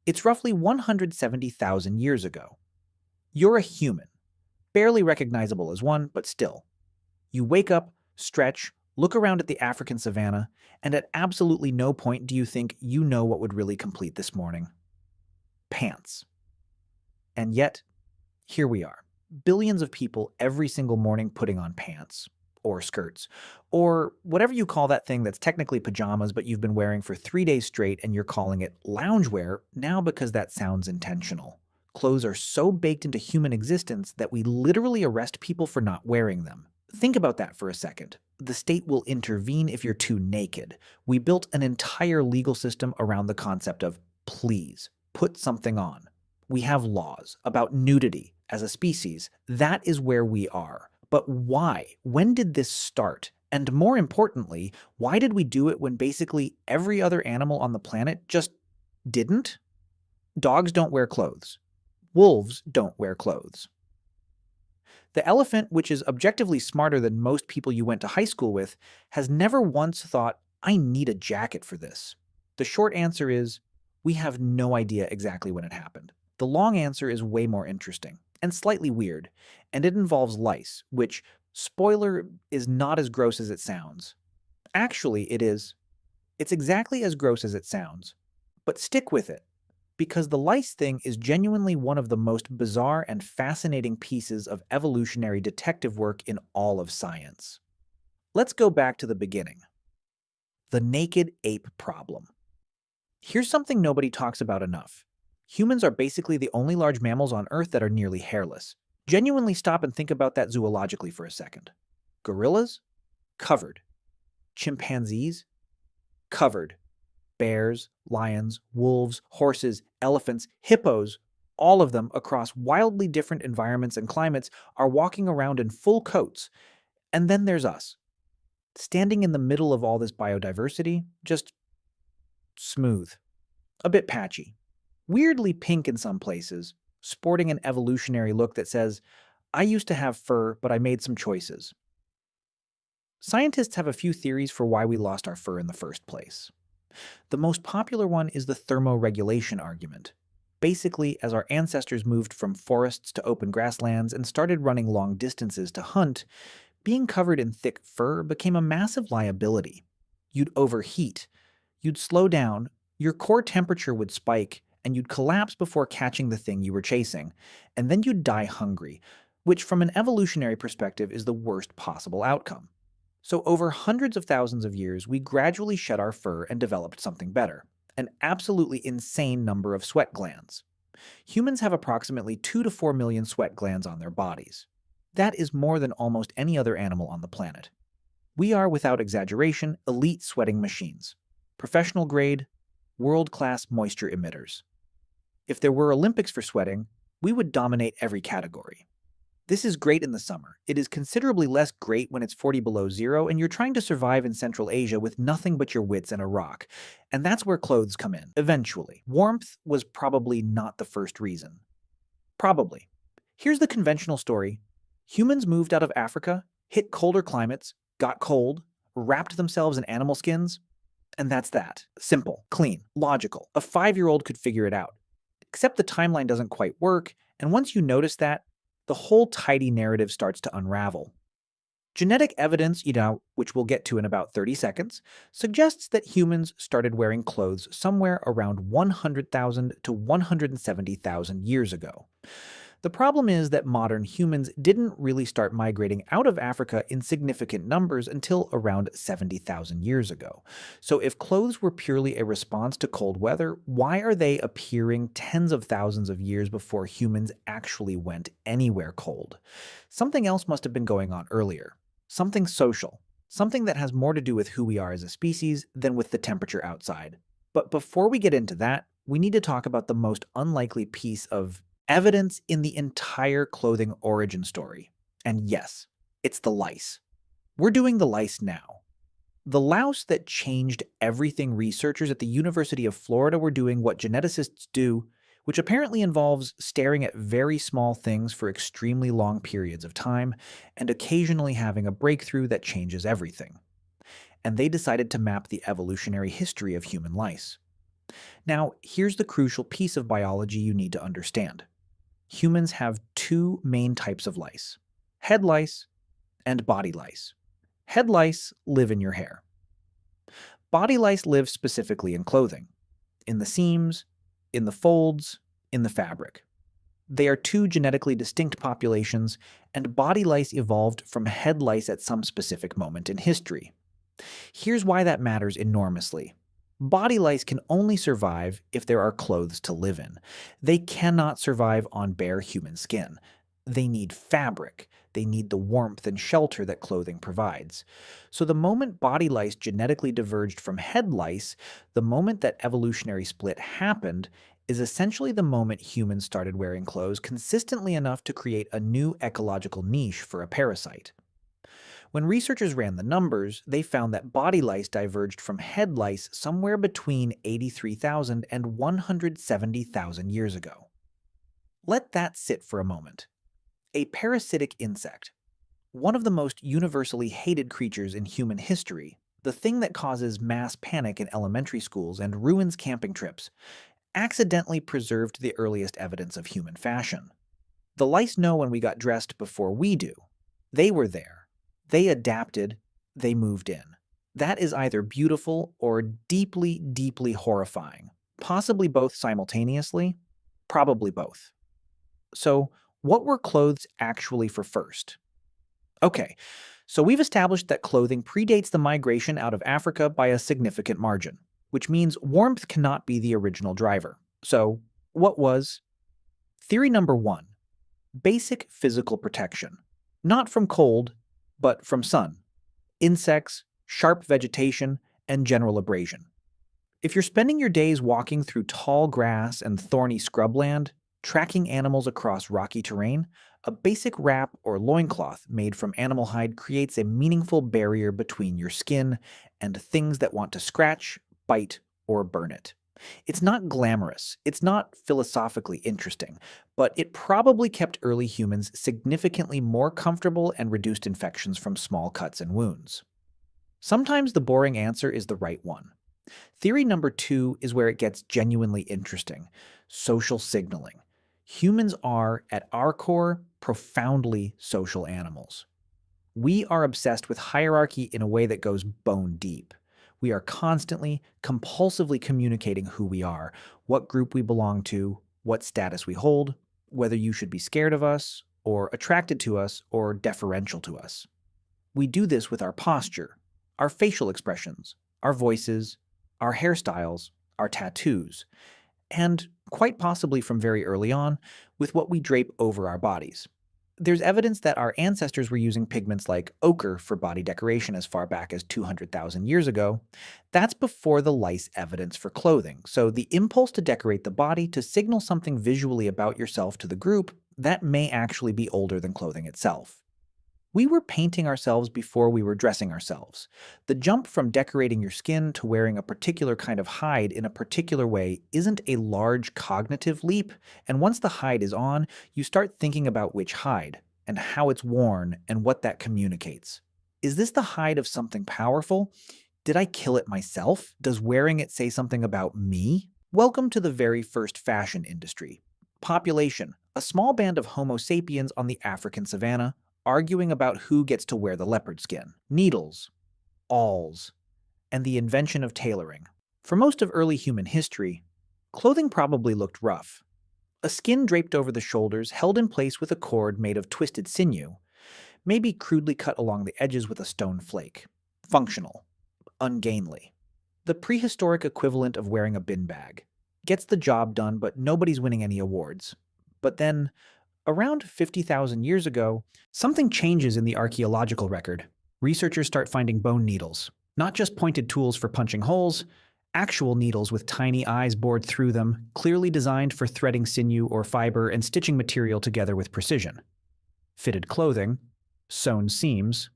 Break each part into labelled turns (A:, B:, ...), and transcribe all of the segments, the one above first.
A: It's roughly 170,000 years ago. You're a human, barely recognizable as one, but still. You wake up, stretch, look around at the African savanna, and at absolutely no point do you think you know what would really complete this morning. Pants. And yet, here we are. Billions of people every single morning putting on pants, or skirts, or whatever you call that thing that's technically pajamas but you've been wearing for 3 days straight and you're calling it loungewear now because that sounds intentional. Clothes are so baked into human existence that we literally arrest people for not wearing them. Think about that for a second. The state will intervene if you're too naked. We built an entire legal system around the concept of please, put something on. We have laws about nudity as a species. That is where we are. But why? When did this start? And more importantly, why did we do it when basically every other animal on the planet just didn't? Dogs don't wear clothes. Wolves don't wear clothes. The elephant, which is objectively smarter than most people you went to high school with, has never once thought, I need a jacket for this. The short answer is, we have no idea exactly when it happened. The long answer is way more interesting and slightly weird, and it involves lice, which, spoiler, is not as gross as it sounds. Actually, it is. It's exactly as gross as it sounds. But stick with it, because the lice thing is genuinely one of the most bizarre and fascinating pieces of evolutionary detective work in all of science. Let's go back to the beginning. The naked ape problem. Here's something nobody talks about enough. Humans are basically the only large mammals on Earth that are nearly hairless. Genuinely stop and think about that zoologically for a second. Gorillas? Covered. Chimpanzees? Covered. Bears, lions, wolves, horses, elephants, hippos, all of them across wildly different environments and climates are walking around in full coats. And then there's us, standing in the middle of all this biodiversity, just smooth, a bit patchy, weirdly pink in some places, sporting an evolutionary look that says, I used to have fur, but I made some choices. Scientists have a few theories for why we lost our fur in the first place. The most popular one is the thermoregulation argument. Basically, as our ancestors moved from forests to open grasslands and started running long distances to hunt, being covered in thick fur became a massive liability. You'd overheat, you'd slow down, your core temperature would spike, and you'd collapse before catching the thing you were chasing, and then you'd die hungry, which from an evolutionary perspective is the worst possible outcome. So over hundreds of thousands of years, we gradually shed our fur and developed something better, an absolutely insane number of sweat glands. Humans have approximately 2 to 4 million sweat glands on their bodies. That is more than almost any other animal on the planet. We are, without exaggeration, elite sweating machines. Professional grade, world-class moisture emitters. If there were Olympics for sweating, we would dominate every category. This is great in the summer. It is considerably less great when it's 40 below zero and you're trying to survive in Central Asia with nothing but your wits and a rock. And that's where clothes come in, eventually. Warmth was probably not the first reason. Probably. Here's the conventional story. Humans moved out of Africa, hit colder climates, got cold, wrapped themselves in animal skins, and that's that. Simple, clean, logical. A 5-year-old could figure it out. Except the timeline doesn't quite work, and once you notice that, the whole tidy narrative starts to unravel. Genetic evidence, which we'll get to in about 30 seconds, suggests that humans started wearing clothes somewhere around 100,000 to 170,000 years ago. The problem is that modern humans didn't really start migrating out of Africa in significant numbers until around 70,000 years ago. So if clothes were purely a response to cold weather, why are they appearing tens of thousands of years before humans actually went anywhere cold? Something else must have been going on earlier. Something social. Something that has more to do with who we are as a species than with the temperature outside. But before we get into that, we need to talk about the most unlikely piece of evidence in the entire clothing origin story. And yes, it's the lice. We're doing the lice now. The louse that changed everything. Researchers at the University of Florida were doing what geneticists do, which apparently involves staring at very small things for extremely long periods of time and occasionally having a breakthrough that changes everything. And they decided to map the evolutionary history of human lice. Now, here's the crucial piece of biology you need to understand. Humans have two main types of lice: head lice and body lice. Head lice live in your hair. Body lice live specifically in clothing, in the seams, in the folds, in the fabric. They are two genetically distinct populations, and body lice evolved from head lice at some specific moment in history. Here's why that matters enormously. Body lice can only survive if there are clothes to live in. They cannot survive on bare human skin. They need fabric. They need the warmth and shelter that clothing provides. So the moment body lice genetically diverged from head lice, the moment that evolutionary split happened, is essentially the moment humans started wearing clothes consistently enough to create a new ecological niche for a parasite. When researchers ran the numbers, they found that body lice diverged from head lice somewhere between 83,000 and 170,000 years ago. Let that sit for a moment. A parasitic insect, one of the most universally hated creatures in human history, the thing that causes mass panic in elementary schools and ruins camping trips, accidentally preserved the earliest evidence of human fashion. The lice know when we got dressed before we do. They were there. They adapted. They moved in. That is either beautiful or deeply, deeply horrifying. Possibly both simultaneously. Probably both. So, what were clothes actually for first? Okay, so we've established that clothing predates the migration out of Africa by a significant margin, which means warmth cannot be the original driver. So, what was? Theory number one: basic physical protection. Not from cold, but from sun, insects, sharp vegetation, and general abrasion. If you're spending your days walking through tall grass and thorny scrubland, tracking animals across rocky terrain, a basic wrap or loincloth made from animal hide creates a meaningful barrier between your skin and things that want to scratch, bite, or burn it. It's not glamorous, it's not philosophically interesting, but it probably kept early humans significantly more comfortable and reduced infections from small cuts and wounds. Sometimes the boring answer is the right one. Theory number two is where it gets genuinely interesting: social signaling. Humans are, at our core, profoundly social animals. We are obsessed with hierarchy in a way that goes bone deep. We are constantly, compulsively communicating who we are, what group we belong to, what status we hold, whether you should be scared of us, or attracted to us, or deferential to us. We do this with our posture, our facial expressions, our voices, our hairstyles, our tattoos, and quite possibly from very early on, with what we drape over our bodies. There's evidence that our ancestors were using pigments like ochre for body decoration as far back as 200,000 years ago. That's before the lice evidence for clothing, so the impulse to decorate the body to signal something visually about yourself to the group, that may actually be older than clothing itself. We were painting ourselves before we were dressing ourselves. The jump from decorating your skin to wearing a particular kind of hide in a particular way isn't a large cognitive leap, and once the hide is on, you start thinking about which hide, and how it's worn, and what that communicates. Is this the hide of something powerful? Did I kill it myself? Does wearing it say something about me? Welcome to the very first fashion industry. Population: a small band of Homo sapiens on the African savanna, arguing about who gets to wear the leopard skin. Needles, awls, and the invention of tailoring. For most of early human history, clothing probably looked rough. A skin draped over the shoulders, held in place with a cord made of twisted sinew, maybe crudely cut along the edges with a stone flake. Functional, ungainly. The prehistoric equivalent of wearing a bin bag. Gets the job done, but nobody's winning any awards. But then, around 50,000 years ago, something changes in the archaeological record. Researchers start finding bone needles, not just pointed tools for punching holes, actual needles with tiny eyes bored through them, clearly designed for threading sinew or fiber and stitching material together with precision. Fitted clothing, sewn seams,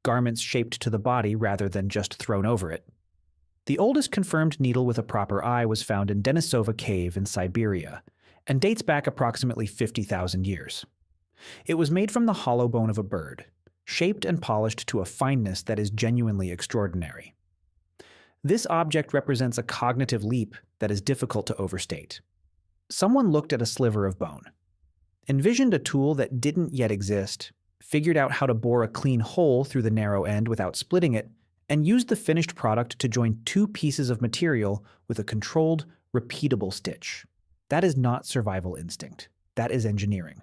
A: garments shaped to the body rather than just thrown over it. The oldest confirmed needle with a proper eye was found in Denisova Cave in Siberia, and dates back approximately 50,000 years. It was made from the hollow bone of a bird, shaped and polished to a fineness that is genuinely extraordinary. This object represents a cognitive leap that is difficult to overstate. Someone looked at a sliver of bone, envisioned a tool that didn't yet exist, figured out how to bore a clean hole through the narrow end without splitting it, and used the finished product to join two pieces of material with a controlled, repeatable stitch. That is not survival instinct. That is engineering.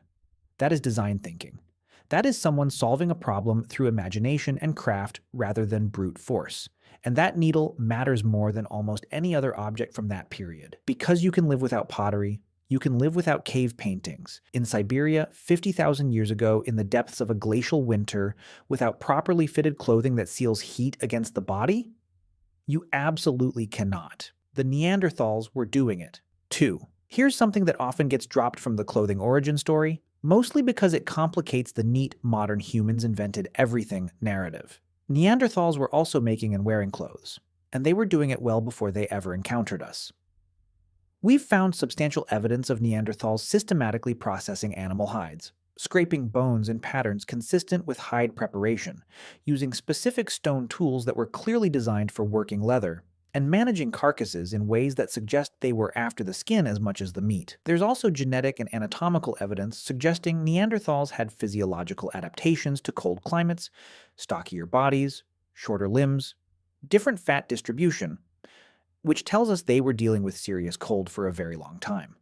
A: That is design thinking. That is someone solving a problem through imagination and craft rather than brute force. And that needle matters more than almost any other object from that period. Because you can live without pottery, you can live without cave paintings. In Siberia, 50,000 years ago, in the depths of a glacial winter, without properly fitted clothing that seals heat against the body? You absolutely cannot. The Neanderthals were doing it. 2. Here's something that often gets dropped from the clothing origin story, mostly because it complicates the neat modern humans invented everything narrative. Neanderthals were also making and wearing clothes, and they were doing it well before they ever encountered us. We've found substantial evidence of Neanderthals systematically processing animal hides, scraping bones in patterns consistent with hide preparation, using specific stone tools that were clearly designed for working leather, and managing carcasses in ways that suggest they were after the skin as much as the meat. There's also genetic and anatomical evidence suggesting Neanderthals had physiological adaptations to cold climates, stockier bodies, shorter limbs, different fat distribution, which tells us they were dealing with serious cold for a very long time.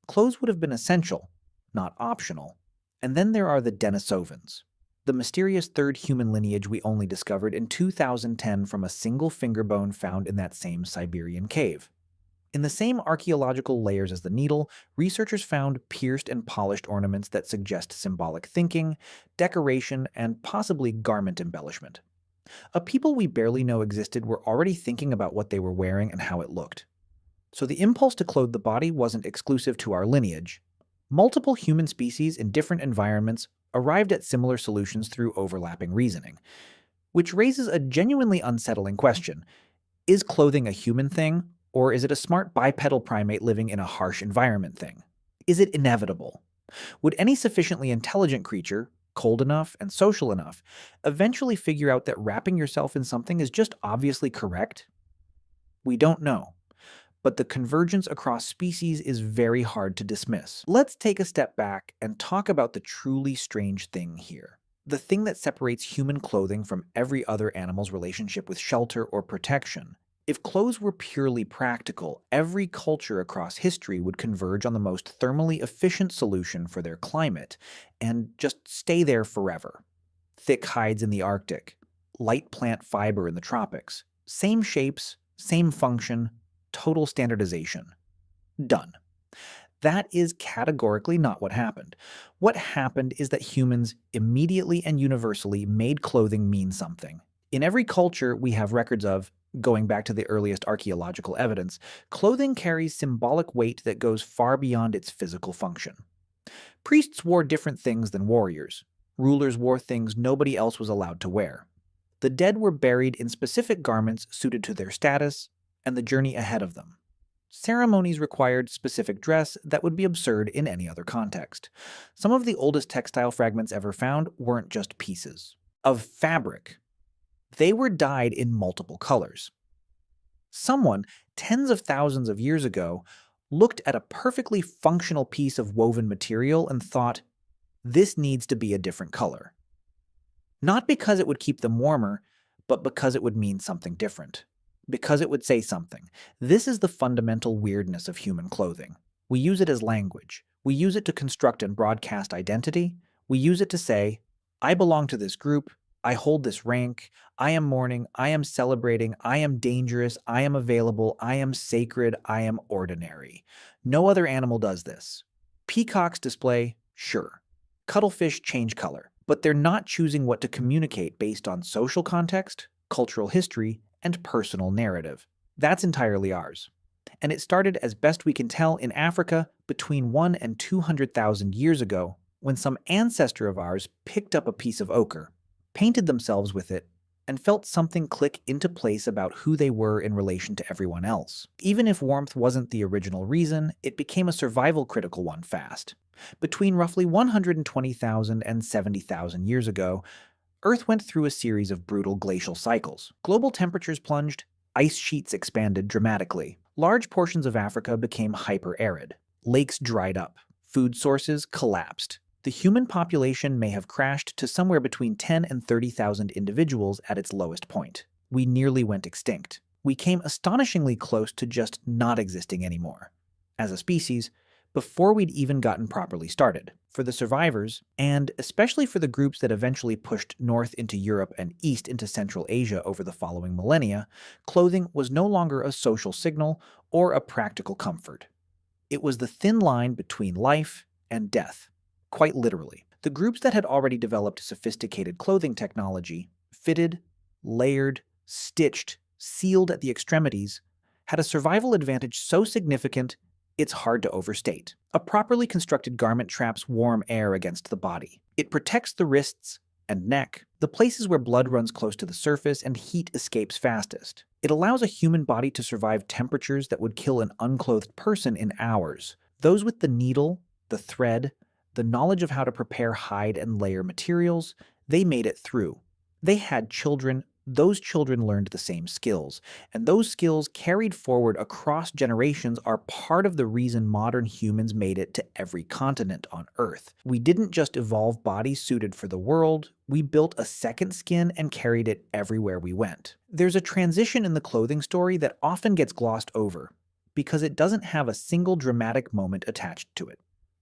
A: Clothes would have been essential, not optional. And then there are the Denisovans, the mysterious third human lineage we only discovered in 2010 from a single finger bone found in that same Siberian cave. In the same archaeological layers as the needle, researchers found pierced and polished ornaments that suggest symbolic thinking, decoration, and possibly garment embellishment. A people we barely know existed were already thinking about what they were wearing and how it looked. So the impulse to clothe the body wasn't exclusive to our lineage. Multiple human species in different environments arrived at similar solutions through overlapping reasoning, which raises a genuinely unsettling question. Is clothing a human thing, or is it a smart bipedal primate living in a harsh environment thing? Is it inevitable? Would any sufficiently intelligent creature, cold enough and social enough, eventually figure out that wrapping yourself in something is just obviously correct? We don't know. But the convergence across species is very hard to dismiss. Let's take a step back and talk about the truly strange thing here. The thing that separates human clothing from every other animal's relationship with shelter or protection. If clothes were purely practical, every culture across history would converge on the most thermally efficient solution for their climate and just stay there forever. Thick hides in the Arctic, light plant fiber in the tropics, same shapes, same function, total standardization. Done. That is categorically not what happened. What happened is that humans immediately and universally made clothing mean something. In every culture we have records of, going back to the earliest archaeological evidence, clothing carries symbolic weight that goes far beyond its physical function. Priests wore different things than warriors. Rulers wore things nobody else was allowed to wear. The dead were buried in specific garments suited to their status and the journey ahead of them. Ceremonies required specific dress that would be absurd in any other context. Some of the oldest textile fragments ever found weren't just pieces of fabric. They were dyed in multiple colors. Someone, tens of thousands of years ago, looked at a perfectly functional piece of woven material and thought, this needs to be a different color. Not because it would keep them warmer, but because it would mean something different. Because it would say something. This is the fundamental weirdness of human clothing. We use it as language. We use it to construct and broadcast identity. We use it to say, I belong to this group, I hold this rank, I am mourning, I am celebrating, I am dangerous, I am available, I am sacred, I am ordinary. No other animal does this. Peacocks display, sure. Cuttlefish change color, but they're not choosing what to communicate based on social context, cultural history, and personal narrative. That's entirely ours. And it started, as best we can tell, in Africa between 1 and 200,000 years ago, when some ancestor of ours picked up a piece of ochre, painted themselves with it, and felt something click into place about who they were in relation to everyone else. Even if warmth wasn't the original reason, it became a survival-critical one fast. Between roughly 120,000 and 70,000 years ago, Earth went through a series of brutal glacial cycles. Global temperatures plunged, Ice sheets expanded dramatically. Large portions of Africa became hyper-arid. Lakes dried up. Food sources collapsed. The human population may have crashed to somewhere between 10 and 30,000 individuals at its lowest point. We nearly went extinct. We came astonishingly close to just not existing anymore, as a species, before we'd even gotten properly started. For the survivors, and especially for the groups that eventually pushed north into Europe and east into Central Asia over the following millennia, clothing was no longer a social signal or a practical comfort. It was the thin line between life and death, quite literally. The groups that had already developed sophisticated clothing technology, fitted, layered, stitched, sealed at the extremities, had a survival advantage so significant it's hard to overstate. A properly constructed garment traps warm air against the body. It protects the wrists and neck, the places where blood runs close to the surface and heat escapes fastest. It allows a human body to survive temperatures that would kill an unclothed person in hours. Those with the needle, the thread, the knowledge of how to prepare hide and layer materials, they made it through. They had children. Those children learned the same skills, and those skills carried forward across generations are part of the reason modern humans made it to every continent on Earth. We didn't just evolve bodies suited for the world, we built a second skin and carried it everywhere we went. There's a transition in the clothing story that often gets glossed over, because it doesn't have a single dramatic moment attached to it.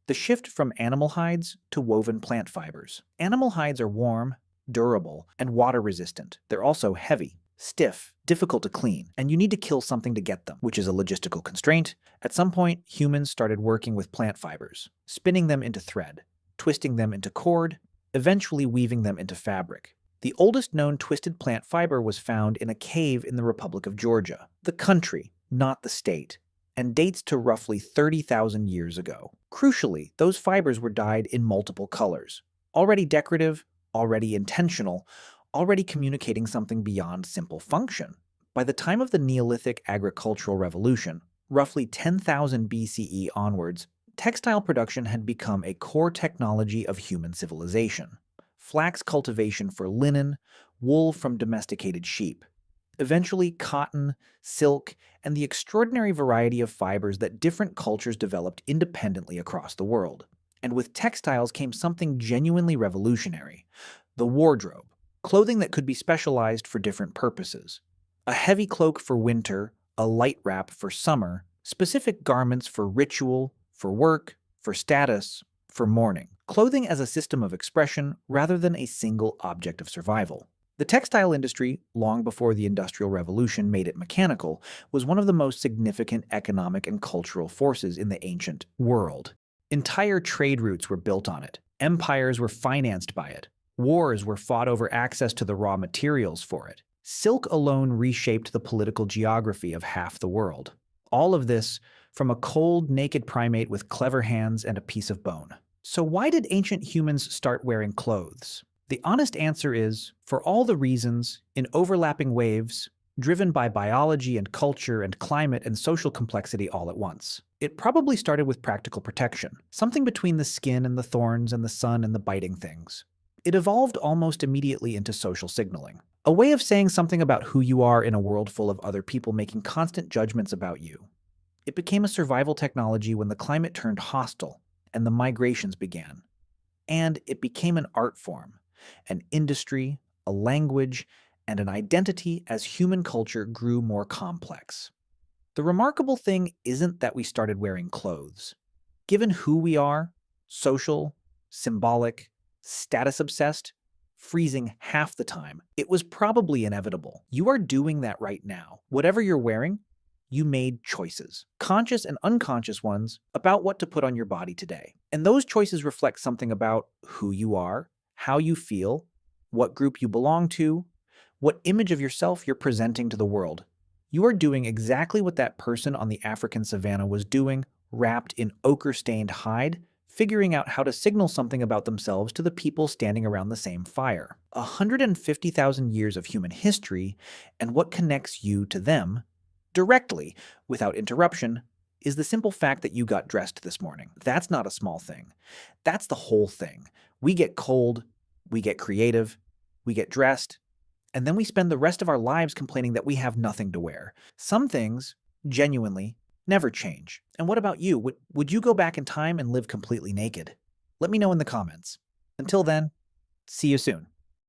A: The shift from animal hides to woven plant fibers. Animal hides are warm, durable, and water-resistant. They're also heavy, stiff, difficult to clean, and you need to kill something to get them, which is a logistical constraint. At some point, humans started working with plant fibers, spinning them into thread, twisting them into cord, eventually weaving them into fabric. The oldest known twisted plant fiber was found in a cave in the Republic of Georgia, the country, not the state, and dates to roughly 30,000 years ago. Crucially, those fibers were dyed in multiple colors, already decorative, already intentional, already communicating something beyond simple function. By the time of the Neolithic agricultural revolution, roughly 10,000 BCE onwards, textile production had become a core technology of human civilization. Flax cultivation for linen, wool from domesticated sheep. Eventually, cotton, silk, and the extraordinary variety of fibers that different cultures developed independently across the world. And with textiles came something genuinely revolutionary: the wardrobe, clothing that could be specialized for different purposes. A heavy cloak for winter, a light wrap for summer, specific garments for ritual, for work, for status, for mourning. Clothing as a system of expression rather than a single object of survival. The textile industry, long before the Industrial Revolution made it mechanical, was one of the most significant economic and cultural forces in the ancient world. Entire trade routes were built on it. Empires were financed by it. Wars were fought over access to the raw materials for it. Silk alone reshaped the political geography of half the world. All of this from a cold, naked primate with clever hands and a piece of bone. So why did ancient humans start wearing clothes? The honest answer is, for all the reasons, in overlapping waves, driven by biology and culture and climate and social complexity all at once. It probably started with practical protection, something between the skin and the thorns and the sun and the biting things. It evolved almost immediately into social signaling, a way of saying something about who you are in a world full of other people making constant judgments about you. It became a survival technology when the climate turned hostile and the migrations began. And it became an art form, an industry, a language, and an identity as human culture grew more complex. The remarkable thing isn't that we started wearing clothes. Given who we are, social, symbolic, status-obsessed, freezing half the time, it was probably inevitable. You are doing that right now. Whatever you're wearing, you made choices, conscious and unconscious ones, about what to put on your body today. And those choices reflect something about who you are, how you feel, what group you belong to, what image of yourself you're presenting to the world. You are doing exactly what that person on the African savannah was doing, wrapped in ochre-stained hide, figuring out how to signal something about themselves to the people standing around the same fire. 150,000 years of human history, and what connects you to them, directly, without interruption, is the simple fact that you got dressed this morning. That's not a small thing. That's the whole thing. We get cold, we get creative, we get dressed, and then we spend the rest of our lives complaining that we have nothing to wear. Some things, genuinely, never change. And what about you? Would you go back in time and live completely naked? Let me know in the comments. Until then, see you soon.